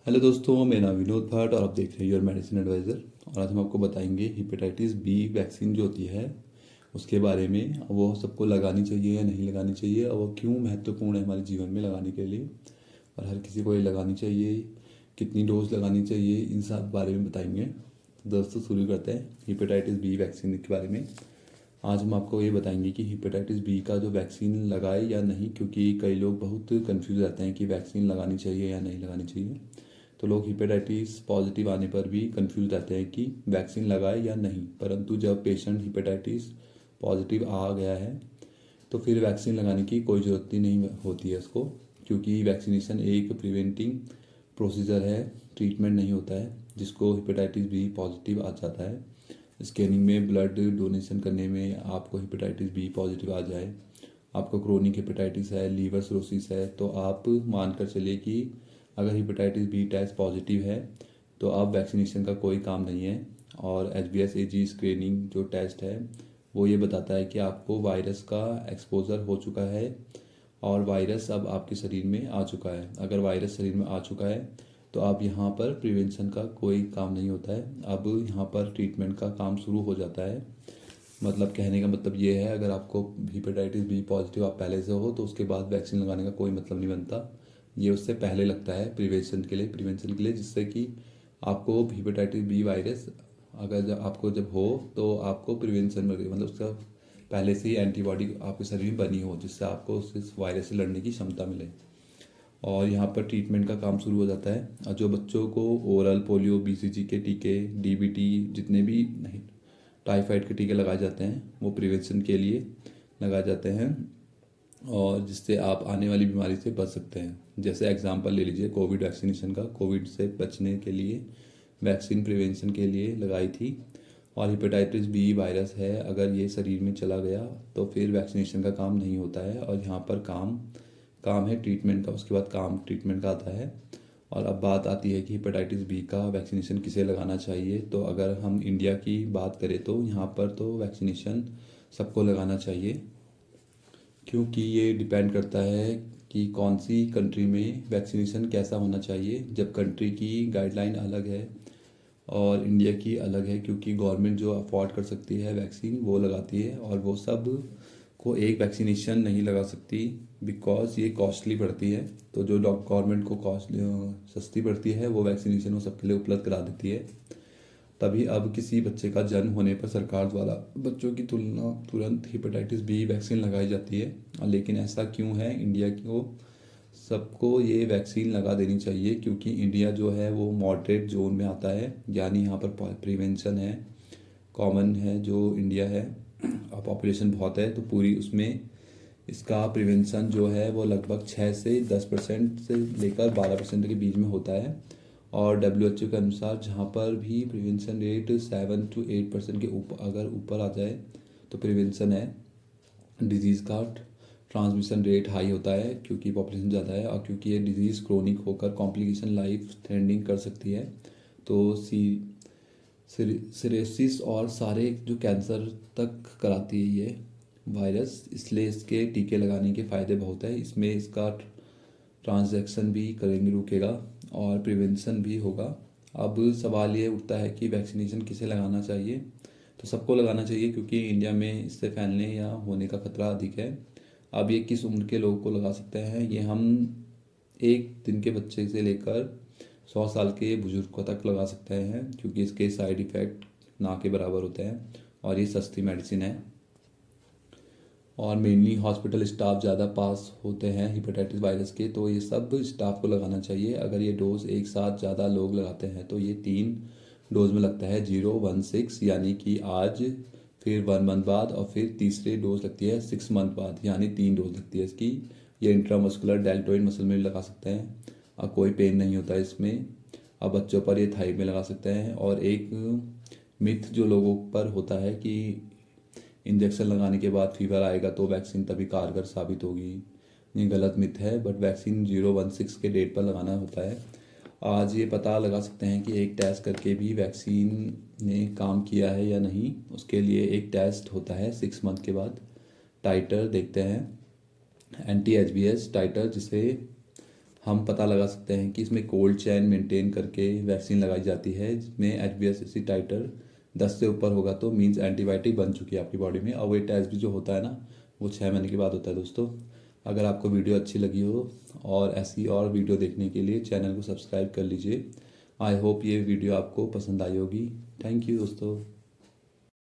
Hello दोस्तों, मेरा नाम विनोद भट्ट और आप देख रहे हैं योर मेडिसिन एडवाइज़र। और आज हम आपको बताएंगे हेपेटाइटिस बी वैक्सीन जो होती है उसके बारे में। वो सबको लगानी चाहिए या नहीं लगानी चाहिए, और वो क्यों महत्वपूर्ण है हमारे जीवन में लगाने के लिए, और हर किसी को ये लगानी चाहिए, कितनी डोज लगानी चाहिए, इन सब बारे में बताएंगे। तो दोस्तों शुरू करते हैं हेपेटाइटिस बी वैक्सीन के बारे में। आज हम आपको ये बताएंगे कि हेपेटाइटिस बी का जो वैक्सीन लगाए या नहीं, क्योंकि कई लोग बहुत कंफ्यूज रहते हैं कि वैक्सीन लगानी चाहिए या नहीं लगानी चाहिए। तो लोग हेपेटाइटिस पॉजिटिव आने पर भी कंफ्यूज रहते हैं कि वैक्सीन लगाए या नहीं, परंतु जब पेशेंट हेपेटाइटिस पॉजिटिव आ गया है तो फिर वैक्सीन लगाने की कोई ज़रूरत ही नहीं होती है उसको, क्योंकि वैक्सीनेशन एक प्रिवेंटिंग प्रोसीजर है, ट्रीटमेंट नहीं होता है। जिसको हेपेटाइटिस बी पॉजिटिव आ जाता है, स्कैनिंग में ब्लड डोनेशन करने में आपको हेपेटाइटिस बी पॉजिटिव आ जाए, आपको क्रोनिक हेपेटाइटिस है, लीवर सिरोसिस है, तो आप मानकर चलिए कि अगर हेपेटाइटिस बी टेस्ट पॉजिटिव है तो अब वैक्सीनेशन का कोई काम नहीं है। और HbS-Ag स्क्रीनिंग जो टेस्ट है वो ये बताता है कि आपको वायरस का एक्सपोजर हो चुका है और वायरस अब आपके शरीर में आ चुका है। अगर वायरस शरीर में आ चुका है तो अब यहाँ पर प्रिवेंशन का कोई काम नहीं होता है, अब यहाँ पर ट्रीटमेंट का काम शुरू हो जाता है। मतलब कहने का मतलब ये है, अगर आपको हेपेटाइटिस बी पॉजिटिव आप पहले से हो तो उसके बाद वैक्सीन लगाने का कोई मतलब नहीं बनता। ये उससे पहले लगता है प्रिवेंशन के लिए जिससे कि आपको हेपेटाइटिस बी वायरस अगर जब हो तो आपको प्रिवेंशन में मतलब उसका पहले से ही एंटीबॉडी आपके शरीर में बनी हो, जिससे आपको उस वायरस से लड़ने की क्षमता मिले। और यहाँ पर ट्रीटमेंट का काम शुरू हो जाता है। और जो बच्चों को ओरल पोलियो, BCG के टीके, DBT, जितने भी नहीं टाइफाइड के टीके लगाए जाते हैं वो प्रिवेंशन के लिए लगाए जाते हैं, और जिससे आप आने वाली बीमारी से बच सकते हैं। जैसे एग्जांपल ले लीजिए कोविड वैक्सीनेशन का, कोविड से बचने के लिए वैक्सीन प्रिवेंशन के लिए लगाई थी। और हेपेटाइटिस बी वायरस है, अगर ये शरीर में चला गया तो फिर वैक्सीनेशन का काम नहीं होता है, और यहाँ पर काम काम है ट्रीटमेंट का, उसके बाद काम ट्रीटमेंट का आता है। और अब बात आती है कि हेपेटाइटिस बी का वैक्सीनेशन किसे लगाना चाहिए। तो अगर हम इंडिया की बात करें तो यहाँ पर तो वैक्सीनेशन सबको लगाना चाहिए, क्योंकि ये डिपेंड करता है कि कौन सी कंट्री में वैक्सीनेशन कैसा होना चाहिए। जब कंट्री की गाइडलाइन अलग है और इंडिया की अलग है, क्योंकि गवर्नमेंट जो अफोर्ड कर सकती है वैक्सीन वो लगाती है, और वो सब को एक वैक्सीनेशन नहीं लगा सकती, बिकॉज ये कॉस्टली पड़ती है। तो जो गवर्नमेंट को सस्ती पड़ती है वो वैक्सीनेशन वो सबके लिए उपलब्ध करा देती है। तभी अब किसी बच्चे का जन्म होने पर सरकार द्वारा बच्चों की तुलना तुरंत हेपेटाइटिस बी वैक्सीन लगाई जाती है। लेकिन ऐसा क्यों है, इंडिया को सबको ये वैक्सीन लगा देनी चाहिए, क्योंकि इंडिया जो है वो मॉडरेट जोन में आता है, यानी यहाँ पर प्रिवेंशन है, कॉमन है जो इंडिया है। पॉपुलेशन बहुत है तो पूरी उसमें इसका प्रिवेंशन जो है वो लगभग 6 से 10% से लेकर 12% के बीच में होता है। और WHO के अनुसार जहाँ पर भी प्रिवेंशन रेट 7 to 8% के ऊपर अगर ऊपर आ जाए तो प्रिवेंशन है। डिजीज़ का ट्रांसमिशन रेट हाई होता है क्योंकि पॉपुलेशन ज़्यादा है, और क्योंकि ये डिजीज़ क्रोनिक होकर कॉम्प्लिकेशन लाइफ थ्रेटनिंग कर सकती है। तो सिरेसिस और सारे जो कैंसर तक कराती है ये वायरस, इसलिए इसके टीके लगाने के फ़ायदे बहुत है। इसमें इसका ट्रांजैक्शन भी करेंगे रुकेगा और प्रिवेंशन भी होगा। अब सवाल ये उठता है कि वैक्सीनेशन किसे लगाना चाहिए। तो सबको लगाना चाहिए, क्योंकि इंडिया में इससे फैलने या होने का खतरा अधिक है। अब ये किस उम्र के लोगों को लगा सकते हैं, ये हम 1 दिन के बच्चे से लेकर 100 साल के बुजुर्ग तक लगा सकते हैं, क्योंकि इसके साइड इफ़ेक्ट ना के बराबर होते हैं और ये सस्ती मेडिसिन है। और मेनली हॉस्पिटल स्टाफ ज़्यादा पास होते हैं हेपेटाइटिस वायरस के, तो ये सब स्टाफ को लगाना चाहिए। अगर ये डोज एक साथ ज़्यादा लोग लगाते हैं तो ये 3 डोज में लगता है, 0, 1, 6, यानी कि आज, फिर 1 मंथ बाद, और फिर तीसरे डोज लगती है 6 मंथ बाद, यानी 3 डोज लगती है इसकी। ये इंट्रामस्कुलर डेल्टोइड मसल में भी लगा सकते हैं और कोई पेन नहीं होता है इसमें। अब बच्चों पर ये थाई में लगा सकते हैं। और एक मिथ जो लोगों पर होता है कि इंजेक्शन लगाने के बाद फीवर आएगा तो वैक्सीन तभी कारगर साबित होगी, ये गलत मिथ है। बट वैक्सीन 0, 1, 6 के डेट पर लगाना होता है। आज ये पता लगा सकते हैं कि एक टेस्ट करके भी वैक्सीन ने काम किया है या नहीं। उसके लिए एक टेस्ट होता है 6 मंथ के बाद, टाइटर देखते हैं, anti-HbS टाइटर, जिसे हम पता लगा सकते हैं कि इसमें कोल्ड चेन मेंटेन करके वैक्सीन लगाई जाती है, जिसमें HbA1c टाइटर 10 से ऊपर होगा तो मीन्स एंटीबायोटिक बन चुकी है आपकी बॉडी में। और वेट टेस्ट भी जो होता है ना, वो 6 महीने के बाद होता है दोस्तों। अगर आपको वीडियो अच्छी लगी हो और ऐसी और वीडियो देखने के लिए चैनल को सब्सक्राइब कर लीजिए। आई होप ये वीडियो आपको पसंद आई होगी। थैंक यू दोस्तों।